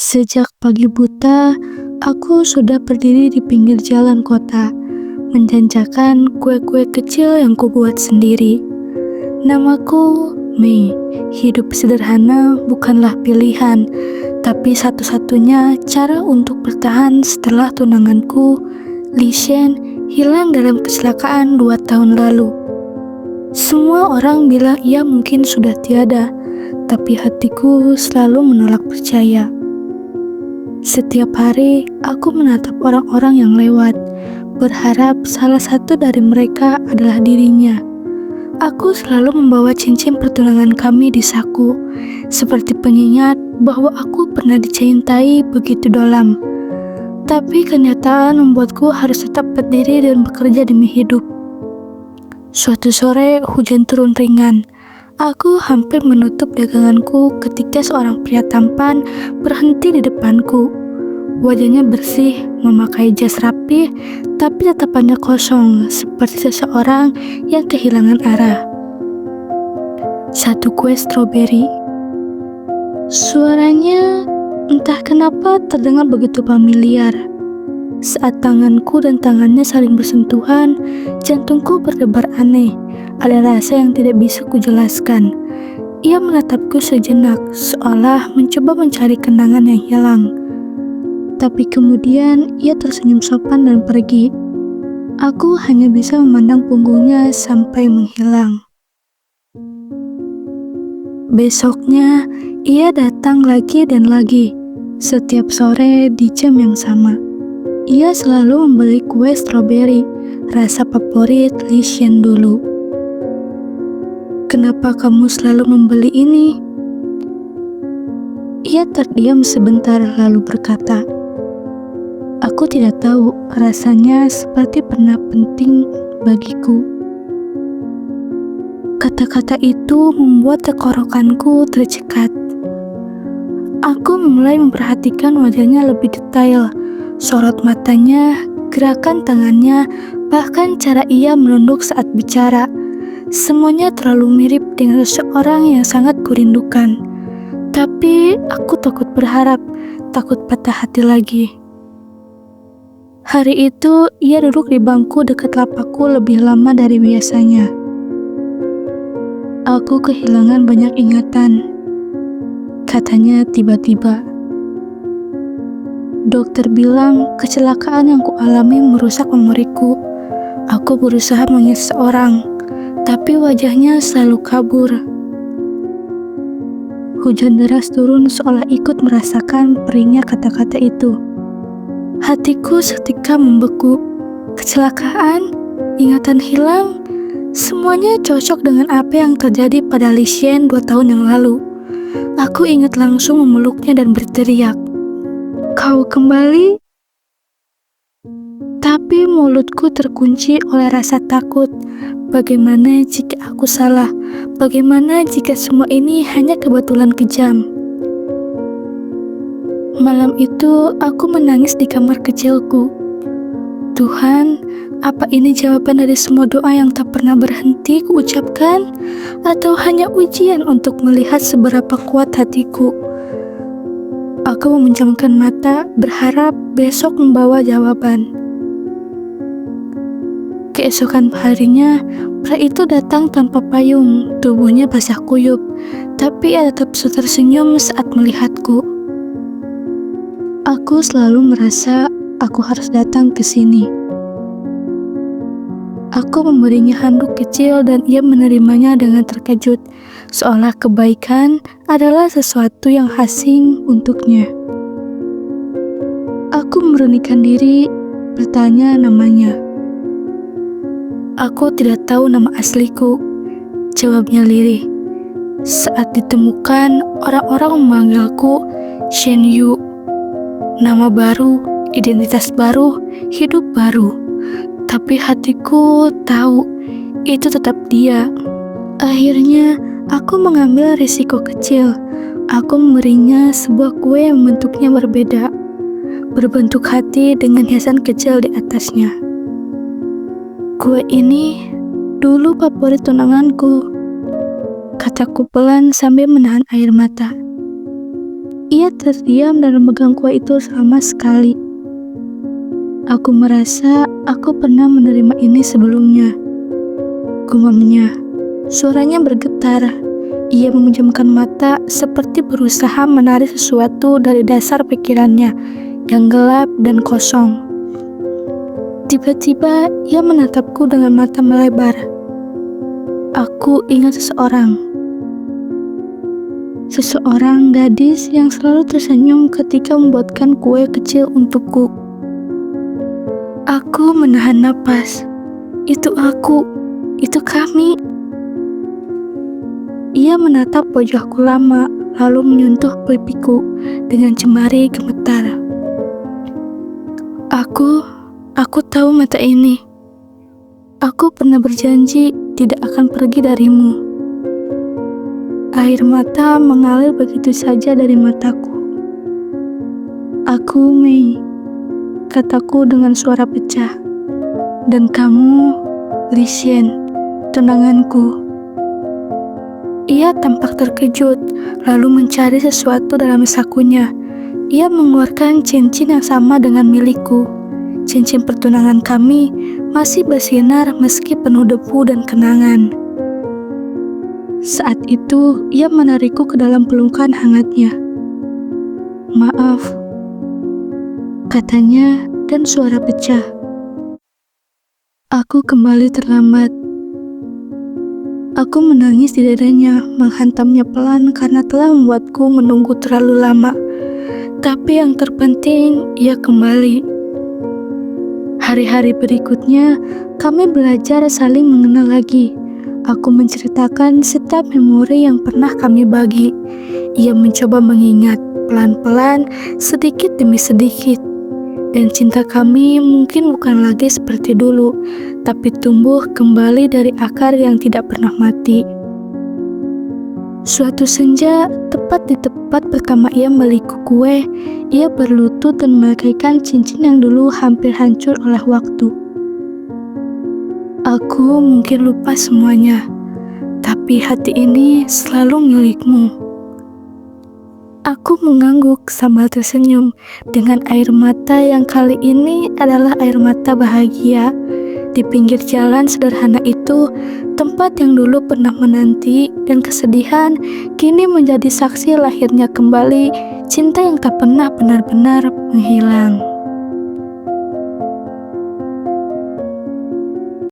Sejak pagi buta, aku sudah berdiri di pinggir jalan kota, menjanjakan kue-kue kecil yang kubuat sendiri. Namaku Mei. Hidup sederhana bukanlah pilihan, tapi satu-satunya cara untuk bertahan setelah tunanganku, Li Shen, hilang dalam kecelakaan 2 tahun lalu. Semua orang bilang ia mungkin sudah tiada, tapi hatiku selalu menolak percaya. Setiap hari, aku menatap orang-orang yang lewat, berharap salah satu dari mereka adalah dirinya. Aku selalu membawa cincin pertunangan kami di saku, seperti pengingat bahwa aku pernah dicintai begitu dalam. Tapi kenyataan membuatku harus tetap berdiri dan bekerja demi hidup. Suatu sore, hujan turun ringan. Aku hampir menutup daganganku ketika seorang pria tampan berhenti di depanku. Wajahnya bersih, memakai jas rapi, tapi tatapannya kosong, seperti seseorang yang kehilangan arah. Satu kue stroberi. Suaranya entah kenapa terdengar begitu familiar. Saat tanganku dan tangannya saling bersentuhan, jantungku berdebar aneh. Ada rasa yang tidak bisa kujelaskan. Ia menatapku sejenak, seolah mencoba mencari kenangan yang hilang. Tapi kemudian ia tersenyum sopan dan pergi. Aku hanya bisa memandang punggungnya sampai menghilang. Besoknya, ia datang lagi dan lagi. Setiap sore di jam yang sama. Ia selalu membeli kue stroberi, rasa favorit Li Shen dulu. "Kenapa kamu selalu membeli ini?" Ia terdiam sebentar lalu berkata, "Aku tidak tahu, rasanya seperti pernah penting bagiku." Kata-kata itu membuat tenggorokanku tercekat. Aku mulai memperhatikan wajahnya lebih detail, sorot matanya, gerakan tangannya, bahkan cara ia menunduk saat bicara. Semuanya terlalu mirip dengan seseorang yang sangat kurindukan. Tapi aku takut berharap, takut patah hati lagi. Hari itu, ia duduk di bangku dekat lapakku lebih lama dari biasanya. "Aku kehilangan banyak ingatan," katanya tiba-tiba. "Dokter bilang kecelakaan yang kualami merusak memoriku. Aku berusaha mengingat seorang, tapi wajahnya selalu kabur." Hujan deras turun seolah ikut merasakan perihnya kata-kata itu. Hatiku seketika membeku. Kecelakaan, ingatan hilang, semuanya cocok dengan apa yang terjadi pada Li Shen 2 tahun yang lalu. Aku ingat langsung memeluknya dan berteriak, "Kau kembali?" Tapi mulutku terkunci oleh rasa takut. Bagaimana jika aku salah? Bagaimana jika semua ini hanya kebetulan kejam? Malam itu, aku menangis di kamar kecilku. Tuhan, apa ini jawaban dari semua doa yang tak pernah berhenti kuucapkan? Atau hanya ujian untuk melihat seberapa kuat hatiku? Aku memejamkan mata, berharap besok membawa jawaban. Keesokan harinya, pria itu datang tanpa payung, tubuhnya basah kuyup, tapi ia tetap tersenyum saat melihatku. Aku selalu merasa aku harus datang ke sini. Aku memberinya handuk kecil dan ia menerimanya dengan terkejut, seolah kebaikan adalah sesuatu yang asing untuknya. Aku merunikan diri, bertanya namanya. "Aku tidak tahu nama asliku," jawabnya lirih. "Saat ditemukan, orang-orang memanggilku Shen Yu. Nama baru, identitas baru, hidup baru. Tapi hatiku tahu, itu tetap dia." Akhirnya, aku mengambil risiko kecil. Aku memberinya sebuah kue yang bentuknya berbeda, berbentuk hati dengan hiasan kecil di atasnya. "Kue ini dulu favorit tunanganku," kataku pelan sambil menahan air mata. Ia terdiam dan memegang kue itu selama sekali. Aku merasa aku pernah menerima ini sebelumnya. Gumamnya. Suaranya bergetar. Ia memejamkan mata seperti berusaha menarik sesuatu dari dasar pikirannya yang gelap dan kosong. Tiba-tiba ia menatapku dengan mata melebar. Aku ingat seseorang. Seseorang gadis yang selalu tersenyum ketika membuatkan kue kecil untukku. Aku menahan napas. Itu aku. Itu kami. Ia menatap wajahku lama, lalu menyentuh pipiku dengan jemari gemetar. Aku tahu mata ini. Aku pernah berjanji tidak akan pergi darimu. Air mata mengalir begitu saja dari mataku. Aku Mei, kataku dengan suara pecah. Dan kamu, Lisien, tunanganku. Ia tampak terkejut, lalu mencari sesuatu dalam sakunya. Ia mengeluarkan cincin yang sama dengan milikku. Cincin pertunangan kami masih bersinar meski penuh debu dan kenangan. Saat itu, ia menarikku ke dalam pelukan hangatnya. Maaf, katanya dan suara pecah. Aku kembali terlambat. Aku menangis di dadanya, menghantamnya pelan karena telah membuatku menunggu terlalu lama. Tapi yang terpenting, ia kembali. Hari-hari berikutnya, kami belajar saling mengenal lagi. Aku menceritakan setiap memori yang pernah kami bagi. Ia mencoba mengingat pelan-pelan, sedikit demi sedikit. Dan cinta kami mungkin bukan lagi seperti dulu, tapi tumbuh kembali dari akar yang tidak pernah mati. Suatu senja, tepat di tempat pertama ia meliku kue, ia berlutut dan memakaikan cincin yang dulu hampir hancur oleh waktu. Aku mungkin lupa semuanya, tapi hati ini selalu milikmu. Aku mengangguk sambil tersenyum dengan air mata yang kali ini adalah air mata bahagia. Di pinggir jalan sederhana itu, tempat yang dulu pernah menanti dan kesedihan kini menjadi saksi lahirnya kembali cinta yang tak pernah benar-benar menghilang.